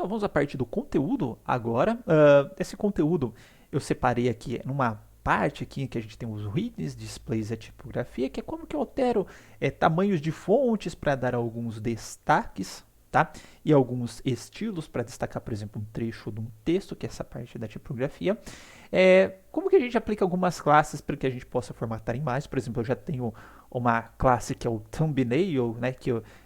vamos à parte do conteúdo agora. Esse conteúdo eu separei aqui numa parte aqui que a gente tem os readings, displays e a tipografia, que é como que eu altero tamanhos de fontes para dar alguns destaques, tá? E alguns estilos para destacar, por exemplo, um trecho de um texto, que é essa parte da tipografia. Como que a gente aplica algumas classes para que a gente possa formatar imagens? Por exemplo, eu já tenho uma classe que é o thumbnail, né?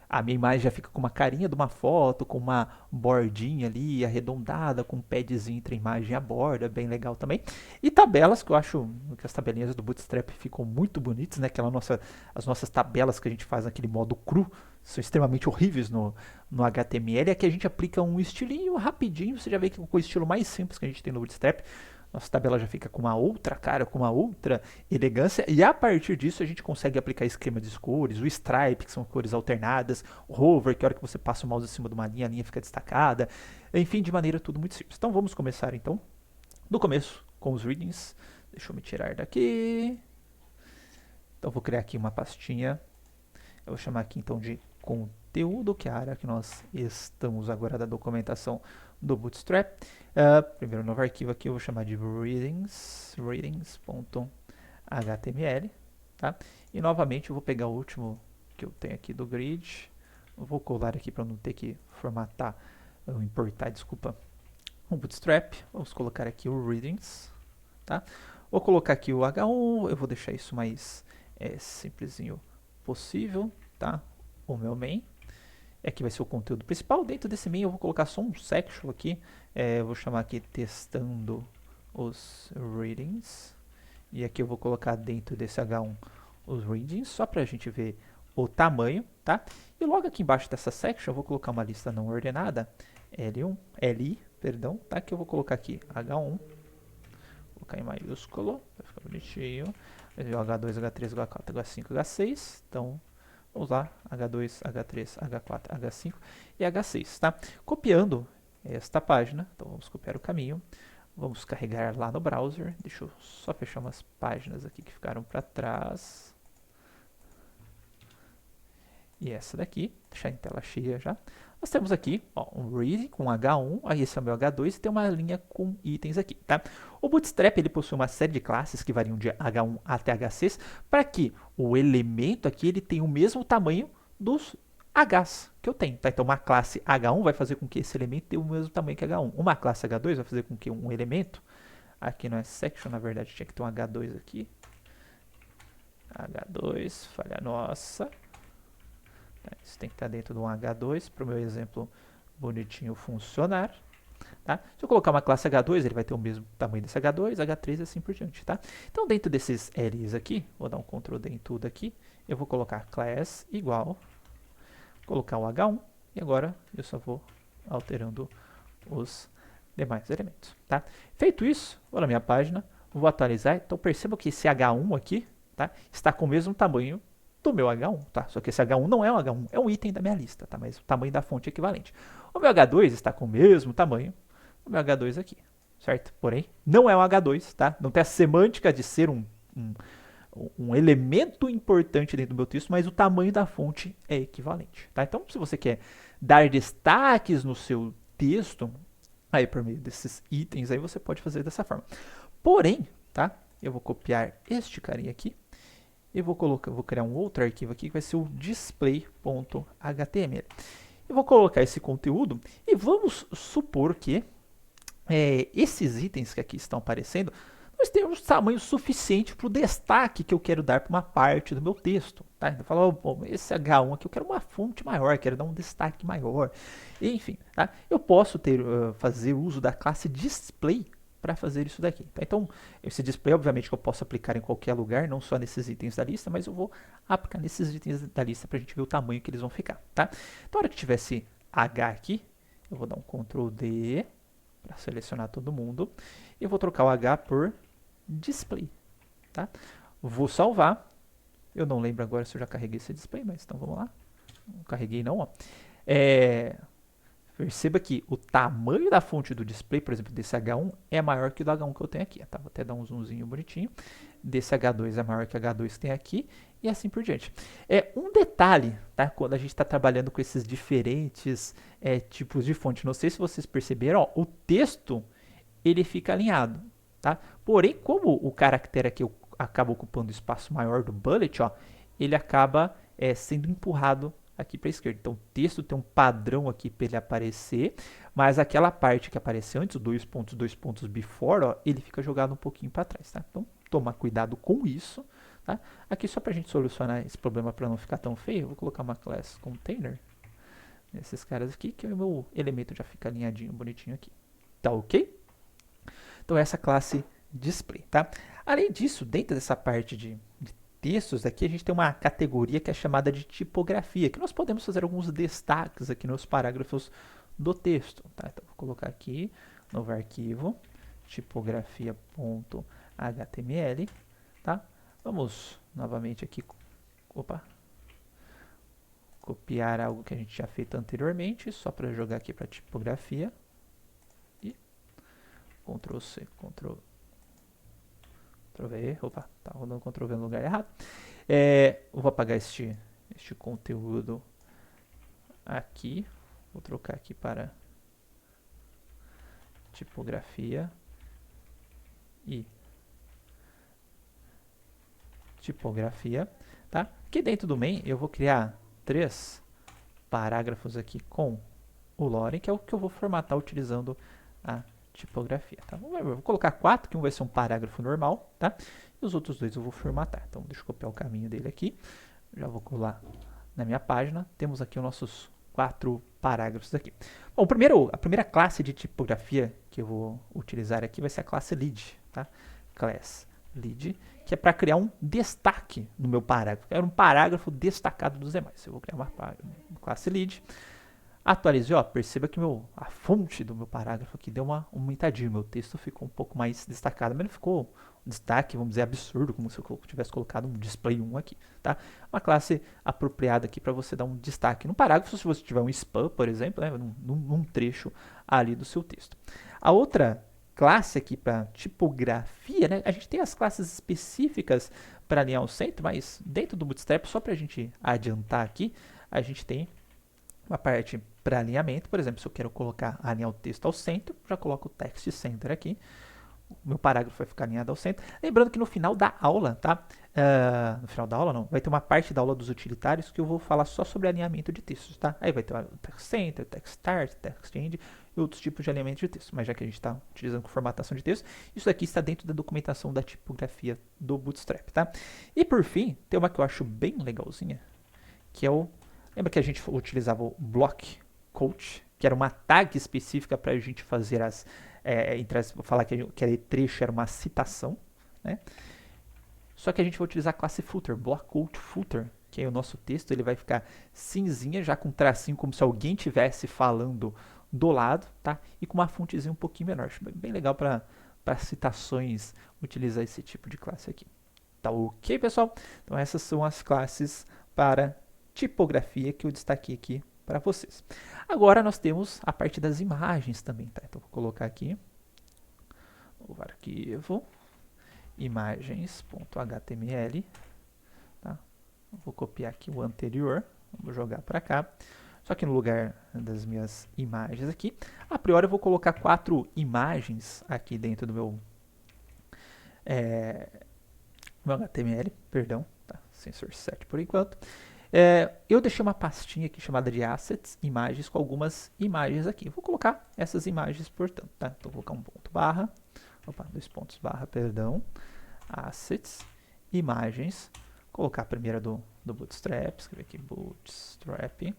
A minha imagem já fica com uma carinha de uma foto, com uma bordinha ali arredondada, com um padzinho entre a imagem e a borda, bem legal também. E tabelas, que eu acho que as tabelinhas do Bootstrap ficam muito bonitas, né? As nossas tabelas que a gente faz naquele modo cru são extremamente horríveis no HTML. Aqui a gente aplica um estilinho rapidinho, você já vê que com o estilo mais simples que a gente tem no Bootstrap, nossa tabela já fica com uma outra cara, com uma outra elegância, e a partir disso a gente consegue aplicar esquema de cores, o stripe, que são cores alternadas, o hover, que a hora que você passa o mouse em cima de uma linha, a linha fica destacada, enfim, de maneira tudo muito simples. Então vamos começar então, do começo, com os readings. Deixa eu me tirar daqui. Então vou criar aqui uma pastinha, eu vou chamar aqui então de conteúdo, que é a área que nós estamos agora da documentação do Bootstrap. Primeiro novo arquivo aqui eu vou chamar de readings.html, tá? E novamente eu vou pegar o último que eu tenho aqui do grid, eu vou colar aqui para não ter que formatar, ou importar, desculpa, o Bootstrap. Vamos colocar aqui o readings, tá? Vou colocar aqui o H1, eu vou deixar isso mais simplesinho possível, tá? O meu main. Aqui vai ser o conteúdo principal. Dentro desse main eu vou colocar só um section aqui. Eu vou chamar aqui testando os readings. E aqui eu vou colocar dentro desse H1 os readings, só para a gente ver o tamanho, tá? E logo aqui embaixo dessa section eu vou colocar uma lista não ordenada, li, perdão, tá? Que eu vou colocar aqui H1, vou colocar em maiúsculo, vai ficar bonitinho. H2, H3, H4, H5, H6. Então, vamos lá, H2, H3, H4, H5 e H6, tá? Copiando esta página, então vamos copiar o caminho, vamos carregar lá no browser. Deixa eu só fechar umas páginas aqui que ficaram para trás. E essa daqui, deixar em tela cheia já. Nós temos aqui um read com H1, aí esse é o meu H2 e tem uma linha com itens aqui, tá? O Bootstrap ele possui uma série de classes que variam de H1 até H6 para que o elemento aqui ele tenha o mesmo tamanho dos Hs que eu tenho, tá? Então uma classe H1 vai fazer com que esse elemento tenha o mesmo tamanho que H1. Uma classe H2 vai fazer com que um elemento, aqui não é section, na verdade tinha que ter um H2 aqui. H2, falha nossa. Isso tem que estar dentro de um H2 para o meu exemplo bonitinho funcionar. Tá? Se eu colocar uma classe H2, ele vai ter o mesmo tamanho desse H2, H3 e assim por diante. Tá? Então, dentro desses Ls aqui, vou dar um Ctrl D em tudo aqui, eu vou colocar class igual, colocar o H1, e agora eu só vou alterando os demais elementos. Tá? Feito isso, vou na minha página, vou atualizar. Então, perceba que esse H1 aqui, tá, está com o mesmo tamanho do meu H1, tá? Só que esse H1 não é um H1, é um item da minha lista, tá? Mas o tamanho da fonte é equivalente. O meu H2 está com o mesmo tamanho do meu H2 aqui, certo? Porém, não é um H2, tá? Não tem a semântica de ser um elemento importante dentro do meu texto, mas o tamanho da fonte é equivalente, tá? Então, se você quer dar destaques no seu texto, aí por meio desses itens aí você pode fazer dessa forma. Porém, tá? Eu vou copiar este carinha aqui e vou criar um outro arquivo aqui que vai ser o display.html. Eu vou colocar esse conteúdo e vamos supor que esses itens que aqui estão aparecendo, nós temos tamanho suficiente para o destaque que eu quero dar para uma parte do meu texto. Tá? Então, eu falo, esse H1 aqui eu quero uma fonte maior, quero dar um destaque maior. Enfim, tá? Eu posso fazer uso da classe display para fazer isso daqui. Tá? Então, esse display, obviamente, que eu posso aplicar em qualquer lugar, não só nesses itens da lista, mas eu vou aplicar nesses itens da lista para a gente ver o tamanho que eles vão ficar. Tá? Então, na hora que tivesse H aqui, eu vou dar um Ctrl D para selecionar todo mundo. E eu vou trocar o H por display. Tá? Vou salvar. Eu não lembro agora se eu já carreguei esse display, mas então vamos lá. Não carreguei não, ó. Perceba que o tamanho da fonte do display, por exemplo, desse H1 é maior que o do H1 que eu tenho aqui. Tá? Vou até dar um zoomzinho bonitinho. Desse H2 é maior que o H2 que tem aqui e assim por diante. Um detalhe, tá? Quando a gente está trabalhando com esses diferentes tipos de fonte, não sei se vocês perceberam, ó, o texto ele fica alinhado, tá? Porém, como o caractere aqui acaba ocupando o espaço maior do bullet, ó, ele acaba sendo empurrado aqui para a esquerda. Então, o texto tem um padrão aqui para ele aparecer, mas aquela parte que apareceu antes, dois pontos before, ó, ele fica jogado um pouquinho para trás, tá? Então, tomar cuidado com isso, tá? Aqui, só para a gente solucionar esse problema para não ficar tão feio, eu vou colocar uma class container nesses caras aqui, que o meu elemento já fica alinhadinho, bonitinho aqui. Tá ok? Então, essa classe display, tá? Além disso, dentro dessa parte de textos aqui, a gente tem uma categoria que é chamada de tipografia, que nós podemos fazer alguns destaques aqui nos parágrafos do texto, tá? Então, vou colocar aqui, novo arquivo, tipografia.html, tá? Vamos novamente aqui, copiar algo que a gente já feito anteriormente, só para jogar aqui para tipografia, e Ctrl C, Ctrl V, tá rodando Ctrl V no lugar errado. Eu vou apagar este conteúdo aqui, vou trocar aqui para tipografia e tipografia, tá? Aqui dentro do main eu vou criar 3 parágrafos aqui com o lore, que é o que eu vou formatar utilizando a tipografia, tá? Eu vou colocar 4, que um vai ser um parágrafo normal, tá? E os outros 2 eu vou formatar. Então, deixa eu copiar o caminho dele aqui. Já vou colar na minha página. Temos aqui os nossos 4 parágrafos aqui. Bom, a primeira classe de tipografia que eu vou utilizar aqui vai ser a classe lead, tá? Class lead, que é para criar um destaque no meu parágrafo. Era um parágrafo destacado dos demais. Eu vou criar uma classe lead. Atualizei, ó, perceba que a fonte do meu parágrafo aqui deu uma aumentadinha, meu texto ficou um pouco mais destacado, mas não ficou um destaque, vamos dizer, absurdo, como se eu tivesse colocado um display 1 aqui, tá? Uma classe apropriada aqui para você dar um destaque no parágrafo, se você tiver um spam, por exemplo, né, num trecho ali do seu texto. A outra classe aqui para tipografia, né, a gente tem as classes específicas para alinhar o centro, mas dentro do Bootstrap, só para a gente adiantar aqui, a gente tem uma parte para alinhamento, por exemplo, se eu quero alinhar o texto ao centro, já coloco o text center aqui, o meu parágrafo vai ficar alinhado ao centro. Lembrando que no final da aula, tá? No final da aula não, vai ter uma parte da aula dos utilitários que eu vou falar só sobre alinhamento de textos, tá? Aí vai ter o text center, text start, text end e outros tipos de alinhamento de texto. Mas já que a gente está utilizando com formatação de texto, isso aqui está dentro da documentação da tipografia do Bootstrap, tá? E por fim, tem uma que eu acho bem legalzinha, que é lembra que a gente utilizava o block coach, que era uma tag específica para a gente fazer vou falar que aquele trecho era uma citação, né? Só que a gente vai utilizar a classe footer, block coach footer, que aí o nosso texto ele vai ficar cinzinha, já com um tracinho como se alguém estivesse falando do lado, tá? E com uma fontezinha um pouquinho menor. Acho bem legal para citações utilizar esse tipo de classe aqui. Tá ok, pessoal? Então essas são as classes para tipografia que eu destaquei aqui para vocês. Agora nós temos a parte das imagens também, tá? Então vou colocar aqui o arquivo imagens.html, tá? Vou copiar aqui o anterior, vou jogar para cá. Só que no lugar das minhas imagens aqui, a priori eu vou colocar 4 imagens aqui dentro do meu HTML, perdão, tá? Sensor set por enquanto. Eu deixei uma pastinha aqui chamada de assets, imagens, com algumas imagens aqui. Vou colocar essas imagens, portanto, tá? Então, vou colocar um ponto barra, 2 pontos barra, perdão, assets, imagens, colocar a primeira do Bootstrap, escrever aqui Bootstrap.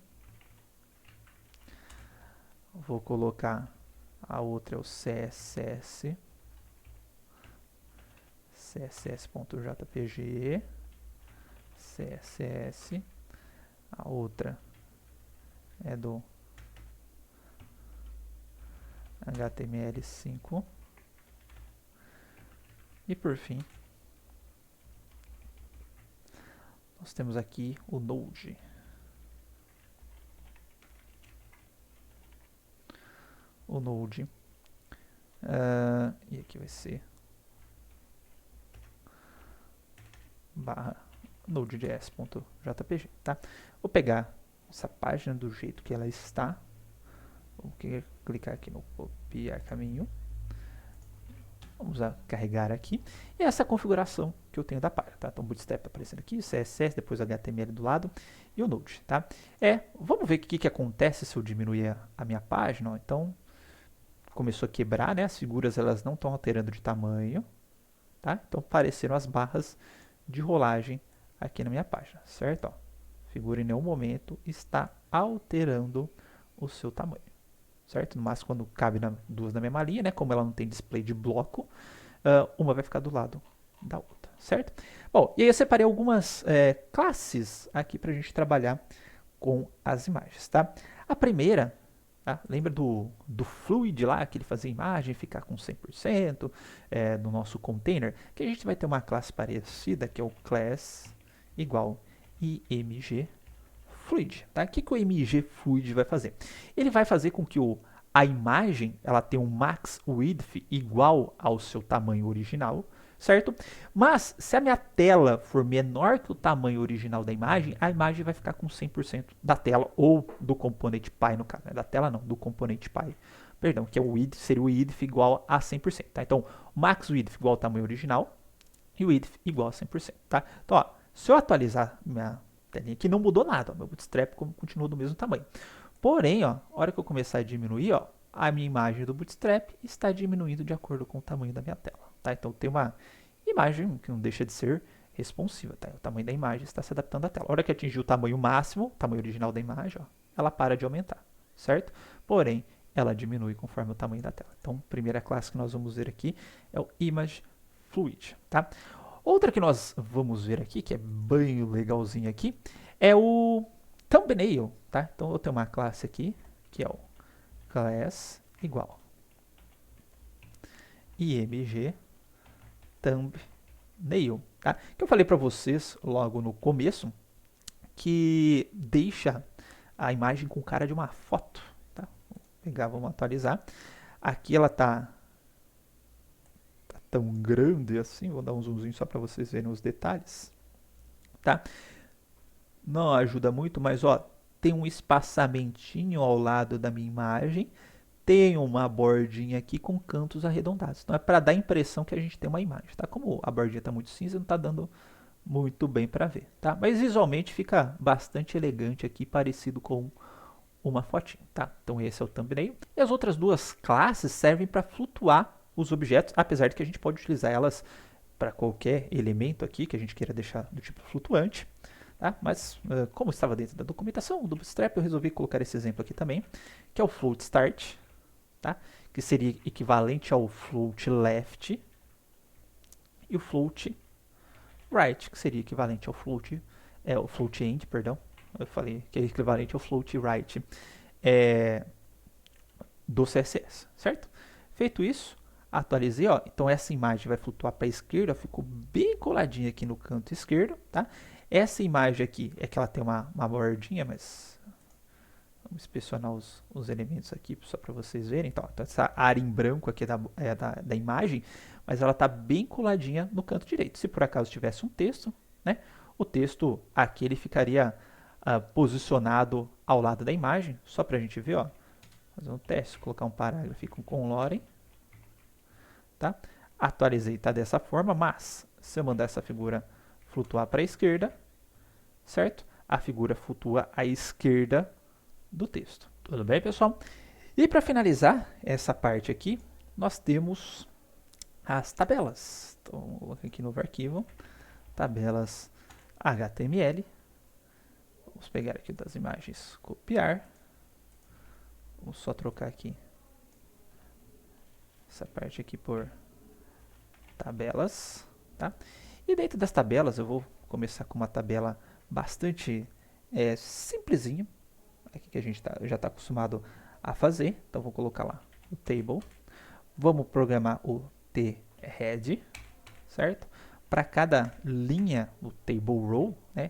Vou colocar a outra, é o CSS, css.jpg, CSS. A outra é do HTML5. E por fim, nós temos aqui o Node. o Node. E aqui vai ser barra node.js.jpg, tá? Vou pegar essa página do jeito que ela está. Vou clicar aqui no copiar caminho. Vamos carregar aqui. E essa é a configuração que eu tenho da página, tá? Então, Bootstrap aparecendo aqui, CSS, depois HTML do lado e o Node, tá? Vamos ver o que acontece se eu diminuir a minha página. Ó. Então, começou a quebrar, né? As figuras, elas não estão alterando de tamanho, tá? Então, apareceram as barras de rolagem aqui na minha página, certo? Ó, a figura em nenhum momento está alterando o seu tamanho. Certo? No máximo quando cabe duas na mesma linha, né? Como ela não tem display de bloco, uma vai ficar do lado da outra, certo? Bom, e aí eu separei algumas classes aqui para a gente trabalhar com as imagens, tá? A primeira, tá? Lembra do Fluid lá, que ele fazia imagem ficar com 100% no nosso container? Que a gente vai ter uma classe parecida, que é o class igual img Fluid, tá? O que o img Fluid vai fazer? Ele vai fazer com que a imagem ela tenha um max width igual ao seu tamanho original, certo? Mas se a minha tela for menor que o tamanho original da imagem, a imagem vai ficar com 100% da tela ou do componente Py, no caso, né? Da tela não, do componente Py. Perdão, que é o width, seria o width igual a 100%, tá? Então, max width igual ao tamanho original e o width igual a 100%, tá? Então, ó, se eu atualizar minha telinha aqui, não mudou nada, ó, meu Bootstrap continua do mesmo tamanho. Porém, ó, a hora que eu começar a diminuir, ó, a minha imagem do Bootstrap está diminuindo de acordo com o tamanho da minha tela, tá? Então tem uma imagem que não deixa de ser responsiva, tá? O tamanho da imagem está se adaptando à tela. A hora que atingir o tamanho máximo, o tamanho original da imagem, ó, ela para de aumentar, certo? Porém, ela diminui conforme o tamanho da tela. Então, a primeira classe que nós vamos ver aqui é o Image Fluid, tá? Outra que nós vamos ver aqui, que é bem legalzinho aqui, é o Thumbnail, tá? Então, eu tenho uma classe aqui, que é o class igual img thumbnail, tá? Que eu falei para vocês logo no começo, que deixa a imagem com cara de uma foto, tá? Vou pegar, vamos atualizar. Aqui ela tá tão grande assim, vou dar um zoomzinho só para vocês verem os detalhes, tá? Não ajuda muito, mas ó, tem um espaçamentinho ao lado da minha imagem, tem uma bordinha aqui com cantos arredondados. Então é para dar a impressão que a gente tem uma imagem, tá? Como a bordinha está muito cinza, não está dando muito bem para ver, tá? Mas visualmente fica bastante elegante aqui, parecido com uma fotinha, tá? Então esse é o thumbnail. E as outras duas classes servem para flutuar os objetos, apesar de que a gente pode utilizar elas para qualquer elemento aqui que a gente queira deixar do tipo flutuante. Tá? Mas, como estava dentro da documentação do Bootstrap, eu resolvi colocar esse exemplo aqui também, que é o float start, tá? Que seria equivalente ao float left, e o float right, que seria equivalente ao float, o float end, perdão, eu falei que é equivalente ao float right do CSS, certo? Feito isso, atualizei, ó, então essa imagem vai flutuar para a esquerda, ficou bem coladinha aqui no canto esquerdo, tá? Essa imagem aqui é que ela tem uma bordinha, mas vamos inspecionar os elementos aqui só para vocês verem. Então essa área em branco aqui é da imagem, mas ela está bem coladinha no canto direito. Se por acaso tivesse um texto, né, o texto aqui ele ficaria posicionado ao lado da imagem, só para a gente ver, ó, fazer um teste, colocar um parágrafo com Loren, tá? Atualizei, tá dessa forma, mas se eu mandar essa figura flutuar para a esquerda, certo? A figura flutua à esquerda do texto. Tudo bem, pessoal? E para finalizar essa parte aqui, nós temos as tabelas. Então, vou colocar aqui no novo arquivo, tabelas HTML. Vamos pegar aqui das imagens, copiar. Vamos só trocar aqui essa parte aqui por tabelas, tá? E dentro das tabelas eu vou começar com uma tabela bastante simplesinha, aqui que a gente já está acostumado a fazer. Então vou colocar lá o table, vamos programar o thead, certo? Para cada linha do table row, né,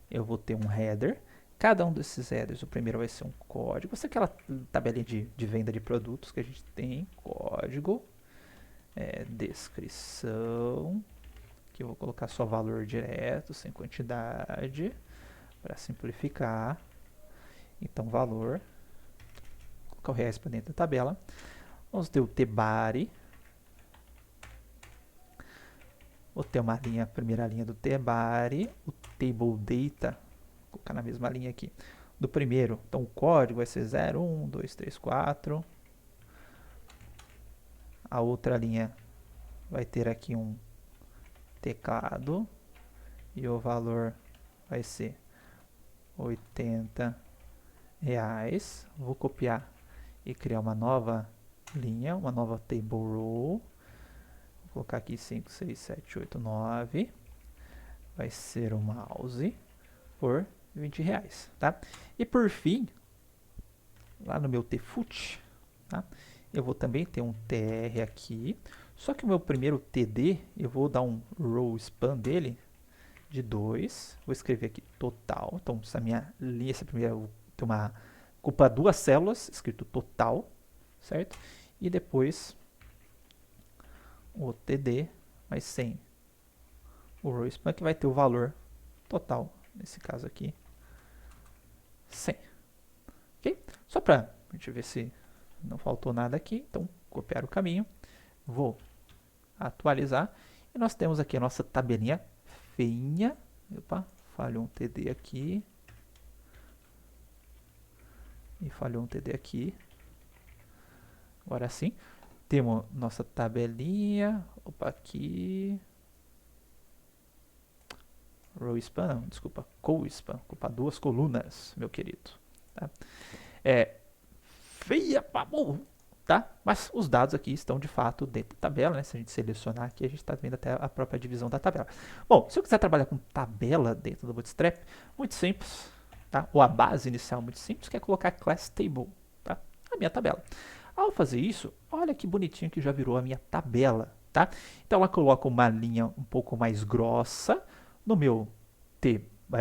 eu vou ter um header cada um desses headers, o primeiro vai ser um código. Essa é aquela tabelinha de venda de produtos que a gente tem. Código, descrição, que eu vou colocar só valor direto, sem quantidade, para simplificar. Então, valor, vou colocar o reais para dentro da tabela. Vamos ter o tbody. Vou ter uma linha, a primeira linha do tbody, o table data, vou colocar na mesma linha aqui, do primeiro. Então, o código vai ser 0, 1, 2, 3, 4. A outra linha vai ter aqui um teclado e o valor vai ser R$80. Vou copiar e criar uma nova linha, uma nova table row. Vou colocar aqui 5, 6, 7, 8, 9. Vai ser o mouse por R$20, tá? E por fim, lá no meu tfoot, tá? Eu vou também ter um tr aqui. Só que o meu primeiro td, eu vou dar um row span dele de 2. Vou escrever aqui total. Então, essa minha linha, essa primeira, eu vou ter uma ocupa duas células, escrito total, certo? E depois o td, mas sem o row span, que vai ter o valor total, nesse caso aqui, 100. Ok? Só para a gente ver se não faltou nada aqui. Então, copiar o caminho, vou atualizar, e nós temos aqui a nossa tabelinha feinha. Opa, falhou um td aqui, e falhou um td aqui. Agora sim, temos nossa tabelinha. Opa, aqui. Row span, não, desculpa, co-span, ocupa duas colunas, meu querido. Tá? Feia pra burro, tá? Mas os dados aqui estão de fato dentro da tabela, né? Se a gente selecionar aqui, a gente está vendo até a própria divisão da tabela. Bom, se eu quiser trabalhar com tabela dentro do Bootstrap, muito simples, tá? Ou a base inicial muito simples, que é colocar class table, tá? A minha tabela. Ao fazer isso, olha que bonitinho que já virou a minha tabela, tá? Então ela coloca uma linha um pouco mais grossa no meu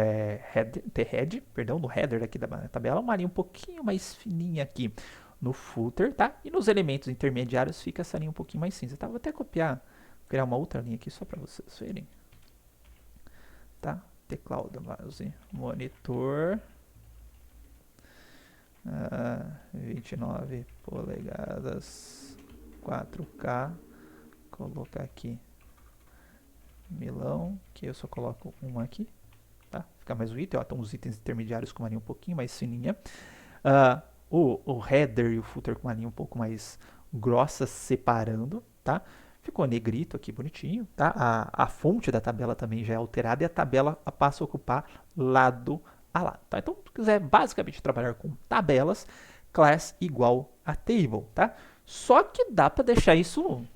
head, perdão, no header aqui da tabela, uma linha um pouquinho mais fininha aqui no footer, tá? E nos elementos intermediários fica essa linha um pouquinho mais cinza, tá? Vou até copiar, criar uma outra linha aqui só para vocês verem, tá? Teclado, mouse, monitor, 29 polegadas, 4K, colocar aqui Milão, que eu só coloco um aqui, tá? Fica mais um item, ó, então os itens intermediários com uma linha um pouquinho mais fininha, o header e o footer com uma linha um pouco mais grossa separando, tá? Ficou negrito aqui, bonitinho, tá? A fonte da tabela também já é alterada e a tabela passa a ocupar lado a lado, tá? Então, se quiser basicamente trabalhar com tabelas, class igual a table, tá? Só que dá para deixar isso um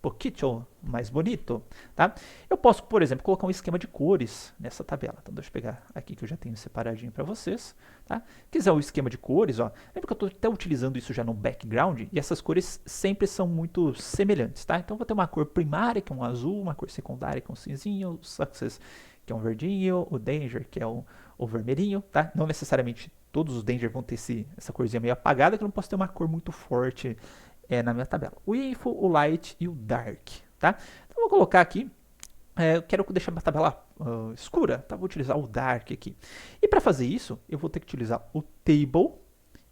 pouquinho mais bonito, tá? Eu posso, por exemplo, colocar um esquema de cores nessa tabela. Então, deixa eu pegar aqui que eu já tenho separadinho para vocês, tá? Quiser um esquema de cores, ó, lembra que eu estou até utilizando isso já no background e essas cores sempre são muito semelhantes, tá? Então, vou ter uma cor primária, que é um azul, uma cor secundária, que é um cinzinho, o success, que é um verdinho, o danger, que é o vermelhinho, tá? Não necessariamente todos os danger vão ter essa corzinha meio apagada, que eu não posso ter uma cor muito forte na minha tabela. O info, o light e o dark, tá? Então, vou colocar aqui, eu quero deixar minha tabela escura, tá? Vou utilizar o dark aqui. E para fazer isso, eu vou ter que utilizar o table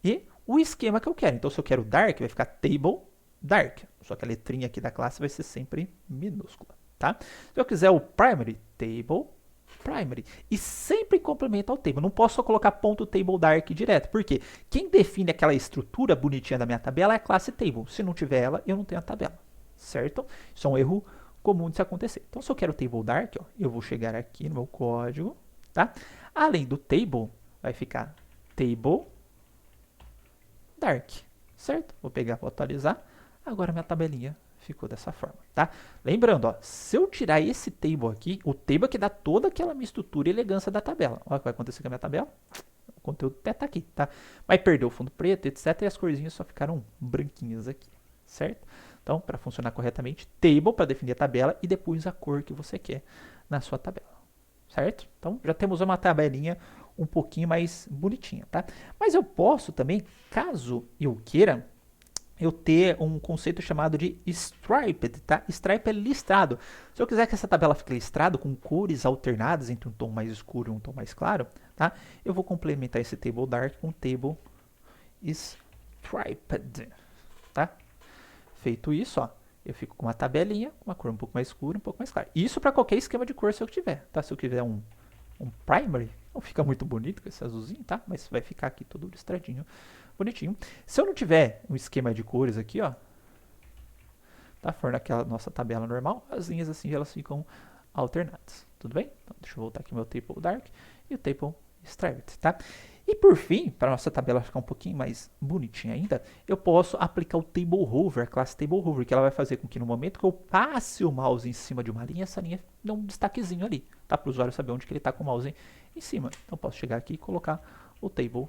e o esquema que eu quero. Então, se eu quero dark, vai ficar table dark. Só que a letrinha aqui da classe vai ser sempre minúscula, tá? Se eu quiser o primary, table primary. E sempre complementa ao table. Não posso só colocar ponto table dark direto. Por quê? Quem define aquela estrutura bonitinha da minha tabela é a classe table. Se não tiver ela, eu não tenho a tabela. Certo? Isso é um erro comum de se acontecer. Então, se eu quero table dark, ó, eu vou chegar aqui no meu código, tá? Além do table, vai ficar table dark. Certo? Vou pegar para atualizar. Agora minha tabelinha ficou dessa forma, tá? Lembrando, ó, se eu tirar esse table aqui, o table é que dá toda aquela minha estrutura e elegância da tabela. Olha o que vai acontecer com a minha tabela. O conteúdo até tá aqui, tá? Vai perder o fundo preto, etc. E as corzinhas só ficaram branquinhas aqui, certo? Então, para funcionar corretamente, table para definir a tabela e depois a cor que você quer na sua tabela, certo? Então, já temos uma tabelinha um pouquinho mais bonitinha, tá? Mas eu posso também, caso eu queira, eu ter um conceito chamado de striped, tá? Stripe é listrado. Se eu quiser que essa tabela fique listrada com cores alternadas entre um tom mais escuro e um tom mais claro, tá? Eu vou complementar esse table dark com table striped, tá? Feito isso, ó, eu fico com uma tabelinha, uma cor um pouco mais escura, um pouco mais clara. Isso para qualquer esquema de cor se eu tiver, tá? Se eu quiser um primary, não fica muito bonito com esse azulzinho, tá? Mas vai ficar aqui todo listradinho, bonitinho. Se eu não tiver um esquema de cores aqui, ó, tá? For naquela nossa tabela normal, as linhas assim elas ficam alternadas, tudo bem? Então, deixa eu voltar aqui meu table dark e o table striped, tá? E por fim, para a nossa tabela ficar um pouquinho mais bonitinha ainda, eu posso aplicar o Table Hover, a classe Table Hover, que ela vai fazer com que no momento que eu passe o mouse em cima de uma linha, essa linha dê um destaquezinho ali, tá? Para o usuário saber onde que ele está com o mouse em cima. Então eu posso chegar aqui e colocar o Table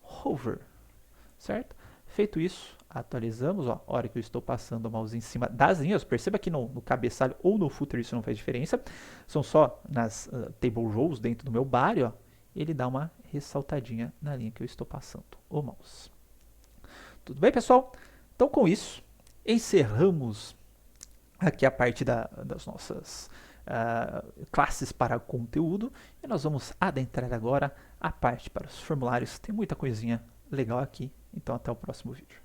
Hover, certo? Feito isso, atualizamos, ó, a hora que eu estou passando o mouse em cima das linhas, perceba que no cabeçalho ou no footer isso não faz diferença, são só nas Table Rows dentro do meu body, ó, ele dá uma ressaltadinha na linha que eu estou passando o mouse. Tudo bem, pessoal? Então, com isso, encerramos aqui a parte das nossas classes para conteúdo e nós vamos adentrar agora a parte para os formulários. Tem muita coisinha legal aqui, então até o próximo vídeo.